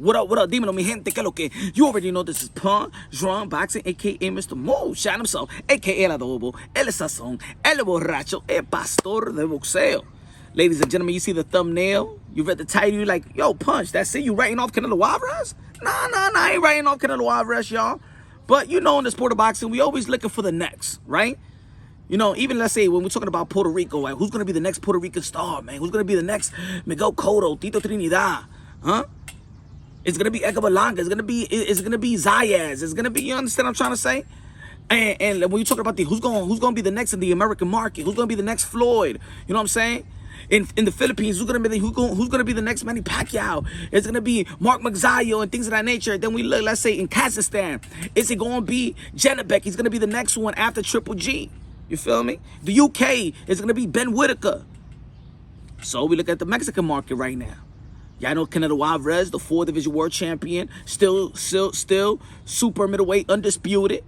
What up, dímelo, mi gente, que lo que? You already know this is Pun, Drum Boxing, a.k.a. Mr. Mo, Shine himself, a.k.a. El Adobo, El Sazón, El Borracho, El Pastor de Boxeo. Ladies and gentlemen, you see the thumbnail? You read the title, you're like, yo, Punch, that's it? You writing off Canelo Alvarez? Nah, I ain't writing off Canelo Alvarez, y'all. But you know, in the sport of boxing, we always looking for the next, right? You know, even let's say when we're talking about Puerto Rico, like, who's going to be the next Puerto Rican star, man? Who's going to be the next Miguel Cotto, Tito Trinidad, huh? It's gonna be Edgar Berlanga. It's gonna be Zayas. It's gonna be, you understand what I'm trying to say? And when you talk about who's gonna be the next in the American market, who's gonna be the next Floyd? You know what I'm saying? In the Philippines, who's gonna be the next Manny Pacquiao? It's gonna be Mark Magsayo and things of that nature. Then we look, let's say in Kazakhstan, is it gonna be Janabek? He's gonna be the next one after Triple G. You feel me? The UK is gonna be Ben Whitaker. So we look at the Mexican market right now. Y'all know Canelo Alvarez, the 4-division world champion, still super middleweight, undisputed.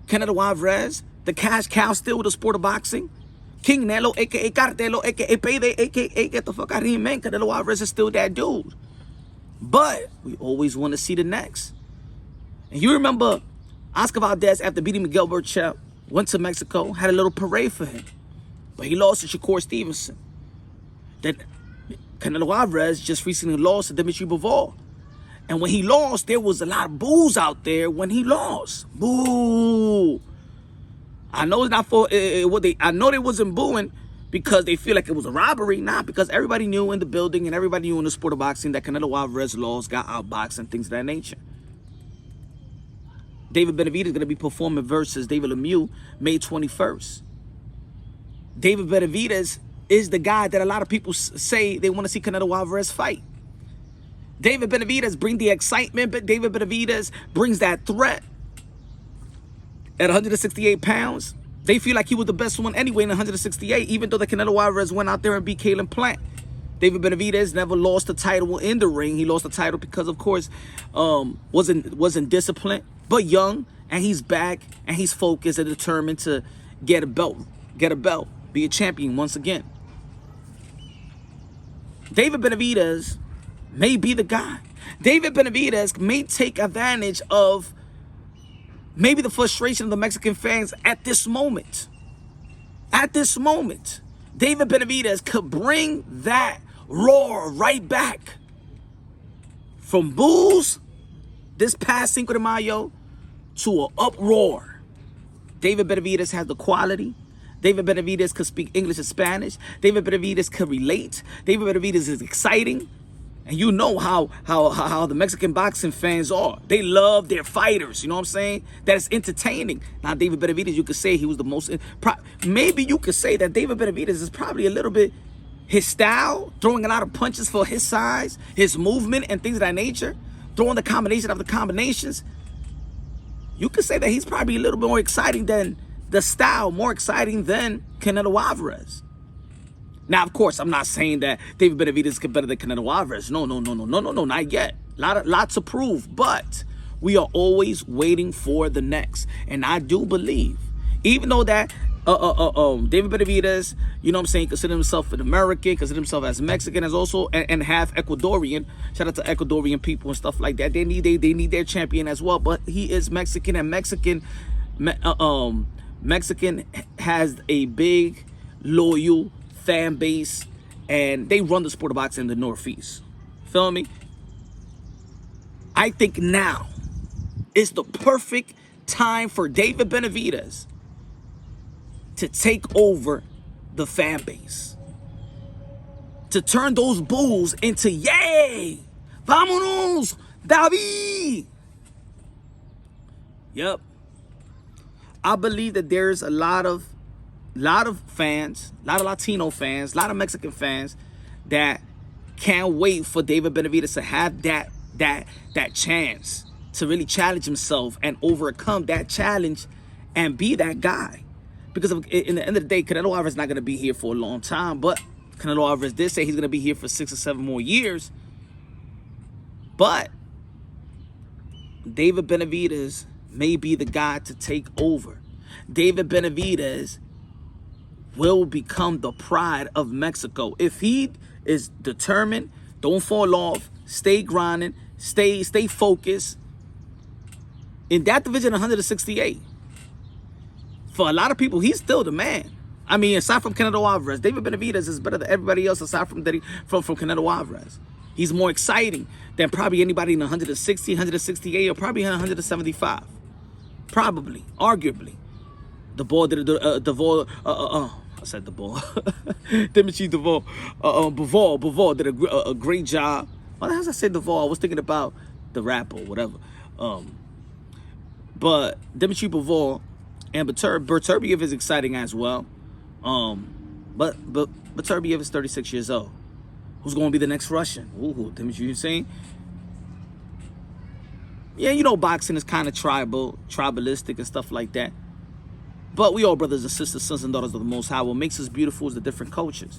Canelo Alvarez, the cash cow still with the sport of boxing. King Nelo, a.k.a. Cartelo, a.k.a. Payday, a.k.a. get the fuck out of here, man. Canelo Alvarez is still that dude. But we always want to see the next. And you remember Oscar Valdez, after beating Miguel Berchelt, went to Mexico, had a little parade for him. But he lost to Shakur Stevenson. Then Canelo Alvarez just recently lost to Dimitri Bivol. And when he lost, there was a lot of boos out there when he lost. Boo. I know it's not for I know they wasn't booing because they feel like it was a robbery. Nah, because everybody knew in the building and everybody knew in the sport of boxing that Canelo Alvarez lost, got outboxed and things of that nature. David Benavidez is going to be performing versus David Lemieux May 21st. David Benavidez is the guy that a lot of people say they want to see Canelo Alvarez fight. David Benavidez brings the excitement, but David Benavidez brings that threat. At 168 pounds, they feel like he was the best one anyway in 168, even though the Canelo Alvarez went out there and beat Caleb Plant. David Benavidez never lost the title in the ring. He lost the title because, of course, wasn't disciplined, but young, and he's back, and he's focused and determined to get a belt, be a champion once again. David Benavidez may be the guy. David Benavidez may take advantage of maybe the frustration of the Mexican fans at this moment. At this moment, David Benavidez could bring that roar right back. From boos this past Cinco de Mayo to an uproar. David Benavidez has the quality. David Benavidez could speak English and Spanish. David Benavidez could relate. David Benavidez is exciting. And you know how the Mexican boxing fans are. They love their fighters, you know what I'm saying? That is entertaining. Now, David Benavidez, you could say he was the most... Maybe you could say that David Benavidez is probably a little bit... His style, throwing a lot of punches for his size, his movement and things of that nature, throwing the combination of the combinations. You could say that he's probably a little bit more exciting than... the style more exciting than Canelo Alvarez. Now, of course, I'm not saying that David Benavidez is better than Canelo Alvarez. No, not yet. Lots to prove, but we are always waiting for the next. And I do believe, even though that David Benavidez, you know what I'm saying, consider himself an American, consider himself as Mexican, as also and half Ecuadorian. Shout out to Ecuadorian people and stuff like that. They need their champion as well, but he is Mexican, and Mexican has a big, loyal fan base, and they run the sport of boxing in the Northeast. Feel me? I think now is the perfect time for David Benavidez to take over the fan base, to turn those bulls into yay, vámonos, David. Yep. I believe that there's a lot of fans, a lot of Latino fans, a lot of Mexican fans that can't wait for David Benavidez to have that chance to really challenge himself and overcome that challenge and be that guy. Because in the end of the day, Canelo Alvarez is not going to be here for a long time, but Canelo Alvarez did say he's going to be here for 6 or 7 more years. But David Benavidez may be the guy to take over. David Benavidez will become the pride of Mexico. If he is determined, don't fall off, stay grinding, Stay focused. In that division, 168. For a lot of people, he's still the man. I mean, aside from Canelo Alvarez, David Benavidez is better than everybody else aside from Canelo Alvarez. He's more exciting than probably anybody in 160, 168, or probably 175. Probably, arguably. The ball did I said the ball. Dimitri Bivol did a great job. Why the hell did I say Bivol? I was thinking about the rap or whatever. But Dimitri Bivol and Beterbiev is exciting as well. But Beterbiev is 36 years old. Who's going to be the next Russian? Ooh, Dimitri, you saying? Yeah, you know, boxing is kind of tribalistic and stuff like that. But we all brothers and sisters, sons and daughters of the Most High. What makes us beautiful is the different cultures.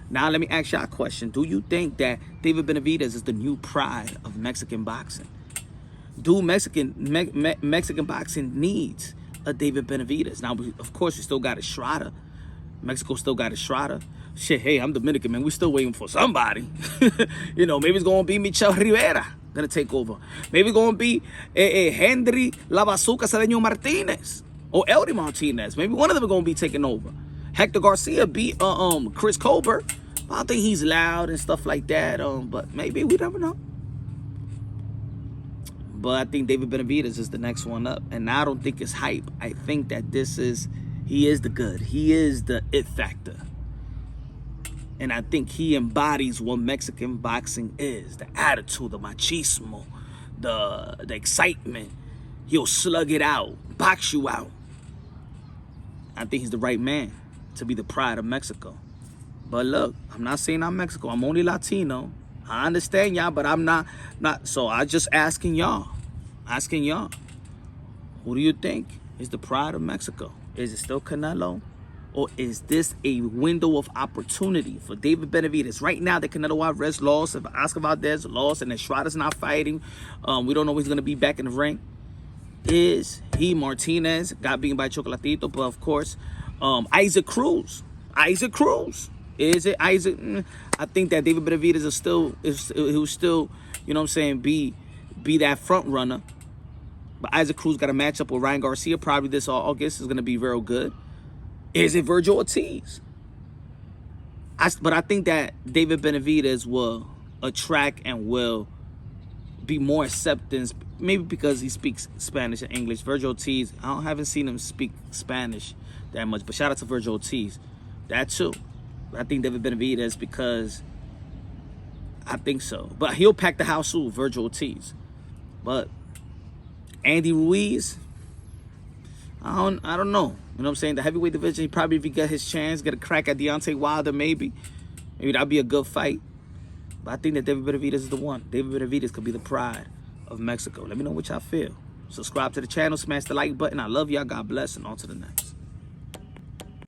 Now, let me ask y'all a question. Do you think that David Benavidez is the new pride of Mexican boxing? Do Mexican boxing needs a David Benavidez? Now, of course, we still got Estrada. Mexico still got Estrada. Shit, hey, I'm Dominican, man. We still waiting for somebody. You know, maybe it's going to be Michel Rivera going to take over. Maybe it's going to be Henry La Bazooka Cedeño Martinez or Eldy Martinez. Maybe one of them are going to be taking over. Hector Garcia beat Chris Colbert. I don't think he's loud and stuff like that. But maybe, we never know. But I think David Benavidez is the next one up. And I don't think it's hype. I think that he is the good. He is the it factor. And I think he embodies what Mexican boxing is. The attitude, the machismo, the excitement. He'll slug it out, box you out. I think he's the right man to be the pride of Mexico. But look, I'm not saying I'm Mexico. I'm only Latino. I understand y'all, but I'm not. So I just asking y'all. Who do you think is the pride of Mexico? Is it still Canelo? Or is this a window of opportunity for David Benavidez? Right now, the Canelo Alvarez lost, if Oscar Valdez lost, and Estrada's not fighting. We don't know when he's going to be back in the ring. Is he Martinez? Got beaten by Chocolatito. But, of course, Isaac Cruz. Is it Isaac? I think that David Benavidez he'll still, you know what I'm saying, be that front runner. But Isaac Cruz got a matchup with Ryan Garcia probably this August. Is going to be real good. Is it Virgil Ortiz? But I think that David Benavidez will attract and will be more acceptance, maybe because he speaks Spanish and English. Virgil Ortiz, haven't seen him speak Spanish that much, but shout out to Virgil Ortiz. That too. But I think David Benavidez because I think so. But he'll pack the house too, Virgil Ortiz. But Andy Ruiz, I don't know. You know what I'm saying? The heavyweight division, he probably, if he get his chance, get a crack at Deontay Wilder, maybe that'd be a good fight. But I think that David Benavidez is the one. David Benavidez could be the pride of Mexico. Let me know what y'all feel. Subscribe to the channel, smash the like button. I love y'all. God bless, and on to the next.